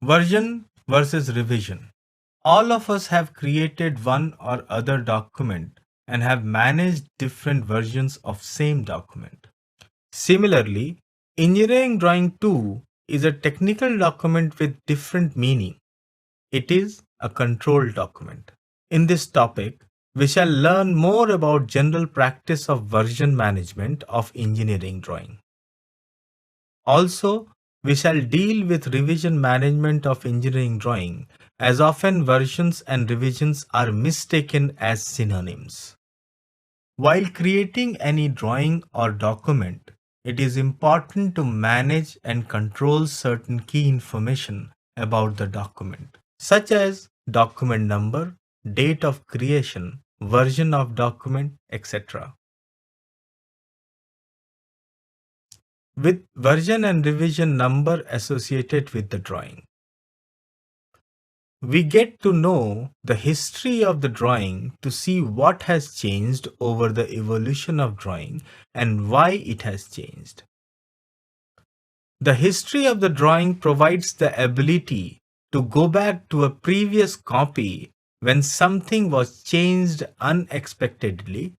Version versus revision. All of us have created one or other document and have managed different versions of same document. Similarly, engineering drawing 2 is a technical document with different meaning. It is a control document. In this topic, we shall learn more about general practice of version management of engineering drawing. Also, we shall deal with revision management of engineering drawing, as often versions and revisions are mistaken as synonyms. While creating any drawing or document, it is important to manage and control certain key information about the document, such as document number, date of creation, version of document, etc. With version and revision number associated with the drawing, we get to know the history of the drawing to see what has changed over the evolution of drawing and why it has changed. The history of the drawing provides the ability to go back to a previous copy when something was changed unexpectedly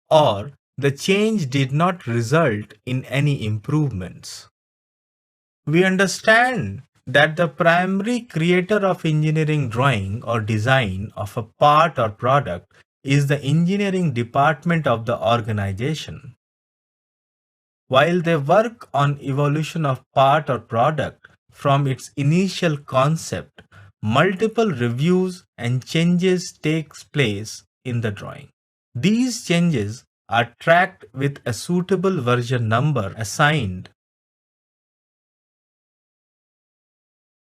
or the change did not result in any improvements. We understand that the primary creator of engineering drawing or design of a part or product is the engineering department of the organization. While they work on evolution of part or product from its initial concept, multiple reviews and changes takes place in the drawing. These changes are tracked with a suitable version number assigned.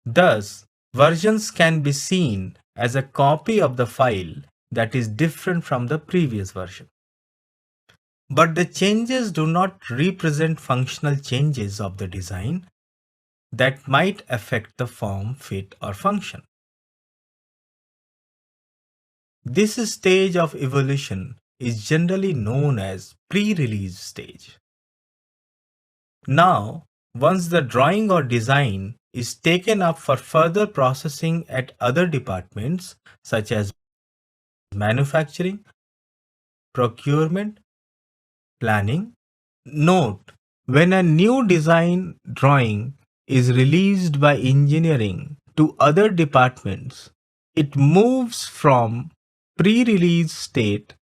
Thus, versions can be seen as a copy of the file that is different from the previous version. But the changes do not represent functional changes of the design that might affect the form, fit, or function. This stage of evolution is generally known as pre-release stage. Now, once the drawing or design is taken up for further processing at other departments such as manufacturing, procurement, planning. Note, when a new design drawing is released by engineering to other departments, it moves from pre-release state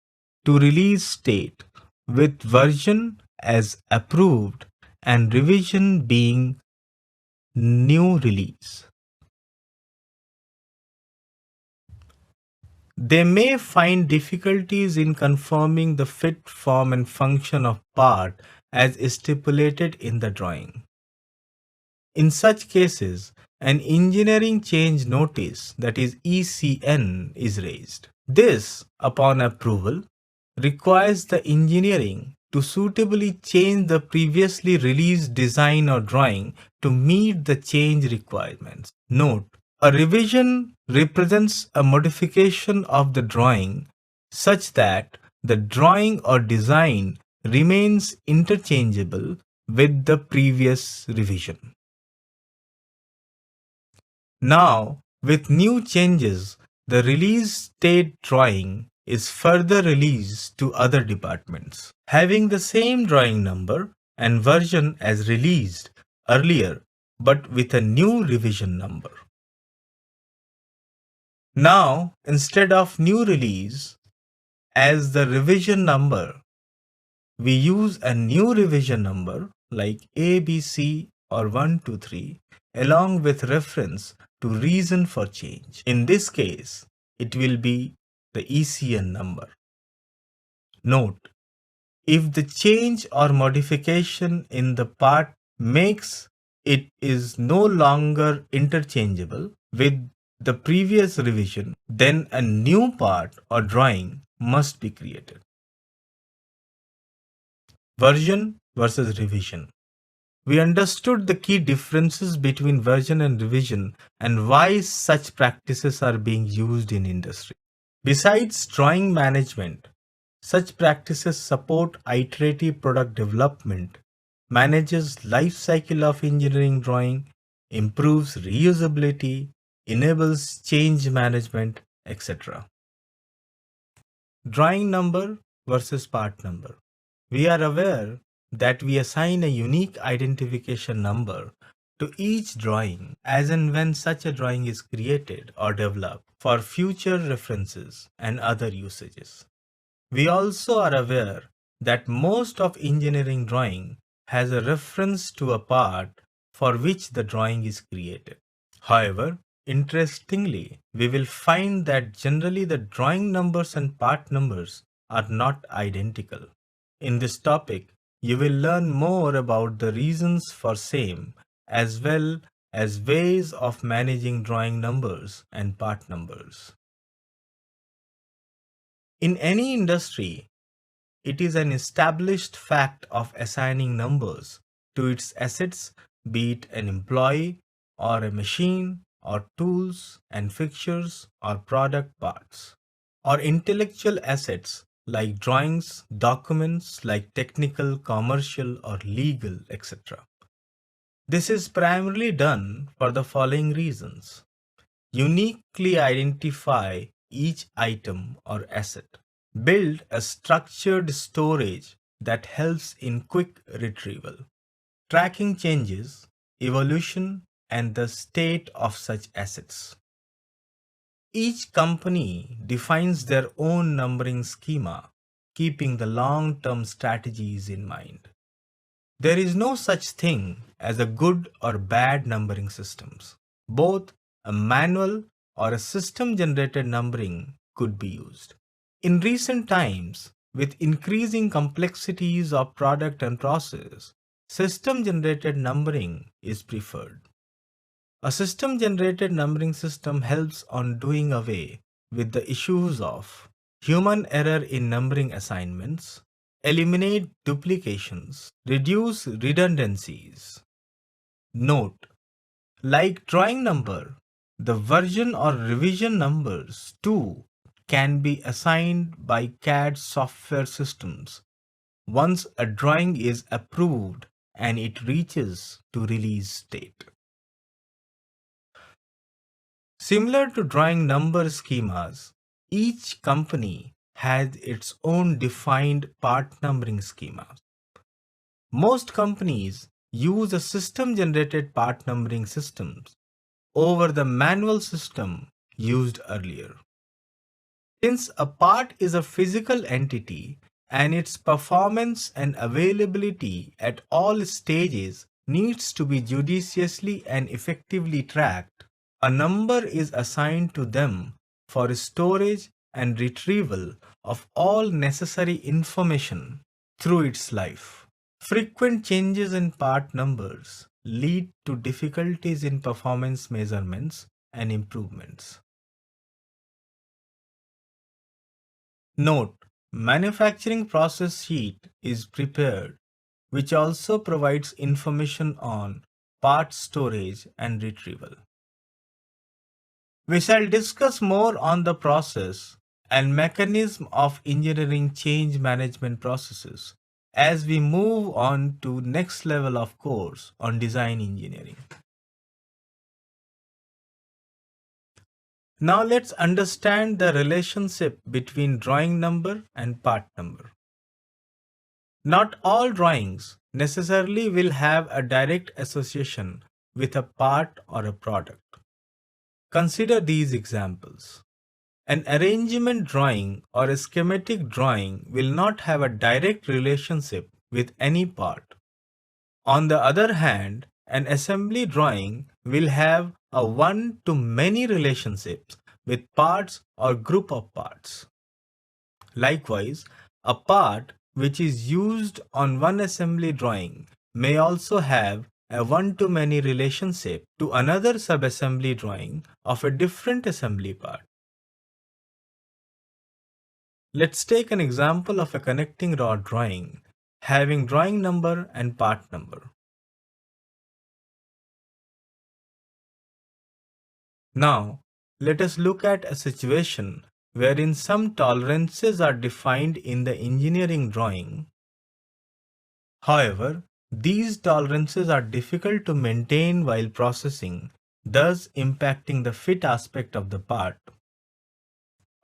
to release state with version as approved and revision being new release. They may find difficulties in confirming the fit, form, and function of part as stipulated in the drawing. In such cases, an engineering change notice, that is ECN, is raised. This, upon approval, requires the engineering to suitably change the previously released design or drawing to meet the change requirements. Note, a revision represents a modification of the drawing such that the drawing or design remains interchangeable with the previous revision. Now, with new changes, the release state drawing is further released to other departments, having the same drawing number and version as released earlier, but with a new revision number. Now, instead of new release as the revision number, we use a new revision number like ABC or 123 along with reference to reason for change. In this case, it will be the ECN number. Note, if the change or modification in the part makes it is no longer interchangeable with the previous revision, then a new part or drawing must be created. Version versus revision. We understood the key differences between version and revision and why such practices are being used in industry. Besides drawing management, such practices support iterative product development, manages life cycle of engineering drawing, improves reusability, enables change management, etc. Drawing number versus part number. We are aware that we assign a unique identification number to each drawing as and when such a drawing is created or developed for future references and other usages. We also are aware that most of engineering drawing has a reference to a part for which the drawing is created. However, interestingly, we will find that generally the drawing numbers and part numbers are not identical. In this topic, you will learn more about the reasons for same as well as ways of managing drawing numbers and part numbers. In any industry, it is an established fact of assigning numbers to its assets, be it an employee or a machine or tools and fixtures or product parts, or intellectual assets like drawings, documents like technical, commercial or legal, etc. This is primarily done for the following reasons. Uniquely identify each item or asset. Build a structured storage that helps in quick retrieval. Tracking changes, evolution, and the state of such assets. Each company defines their own numbering schema, keeping the long-term strategies in mind. There is no such thing as a good or bad numbering systems. Both a manual or a system-generated numbering could be used. In recent times, with increasing complexities of product and process, system-generated numbering is preferred. A system-generated numbering system helps on doing away with the issues of human error in numbering assignments, eliminate duplications, reduce redundancies. Note, like drawing number, the version or revision numbers too can be assigned by CAD software systems once a drawing is approved and it reaches to release state. Similar to drawing number schemas, each company has its own defined part numbering schema. Most companies use a system-generated part numbering systems over the manual system used earlier. Since a part is a physical entity and its performance and availability at all stages needs to be judiciously and effectively tracked, a number is assigned to them for storage and retrieval of all necessary information through its life. Frequent changes in part numbers lead to difficulties in performance measurements and improvements. Note, manufacturing process sheet is prepared, which also provides information on part storage and retrieval. We shall discuss more on the process and mechanism of engineering change management processes as we move on to next level of course on design engineering. Now let's understand the relationship between drawing number and part number. Not all drawings necessarily will have a direct association with a part or a product. Consider these examples. An arrangement drawing or a schematic drawing will not have a direct relationship with any part. On the other hand, an assembly drawing will have a one-to-many relationships with parts or group of parts. Likewise, a part which is used on one assembly drawing may also have a one-to-many relationship to another subassembly drawing of a different assembly part. Let's take an example of a connecting rod drawing having drawing number and part number. Now, let us look at a situation wherein some tolerances are defined in the engineering drawing. However, These tolerances are difficult to maintain while processing, thus impacting the fit aspect of the part.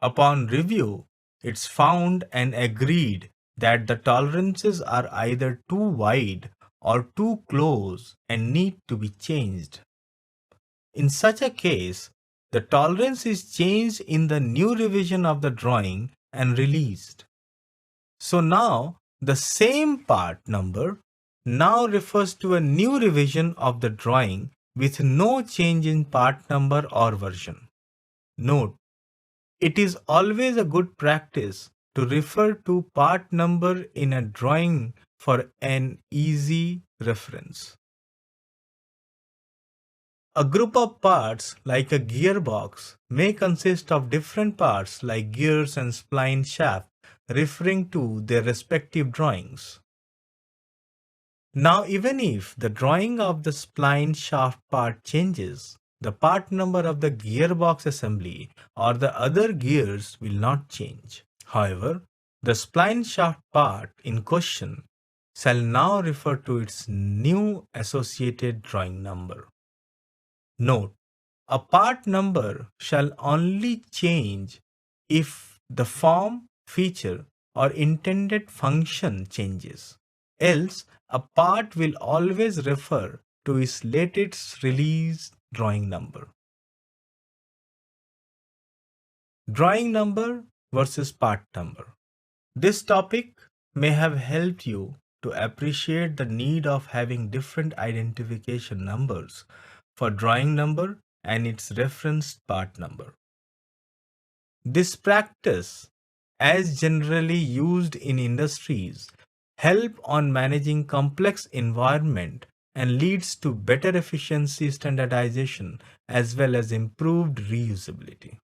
Upon review, it's found and agreed that the tolerances are either too wide or too close and need to be changed. In such a case, the tolerance is changed in the new revision of the drawing and released. So now the same part number now refers to a new revision of the drawing with no change in part number or version. Note, it is always a good practice to refer to part number in a drawing for an easy reference. A group of parts, like a gearbox, may consist of different parts like gears and spline shaft, referring to their respective drawings. Now, even if the drawing of the spline shaft part changes, the part number of the gearbox assembly or the other gears will not change. However, the spline shaft part in question shall now refer to its new associated drawing number. Note, a part number shall only change if the form, feature, or intended function changes. Else, a part will always refer to its latest release drawing number. Drawing number versus part number. This topic may have helped you to appreciate the need of having different identification numbers for drawing number and its referenced part number. This practice, as generally used in industries, help on managing complex environment and leads to better efficiency standardization as well as improved reusability.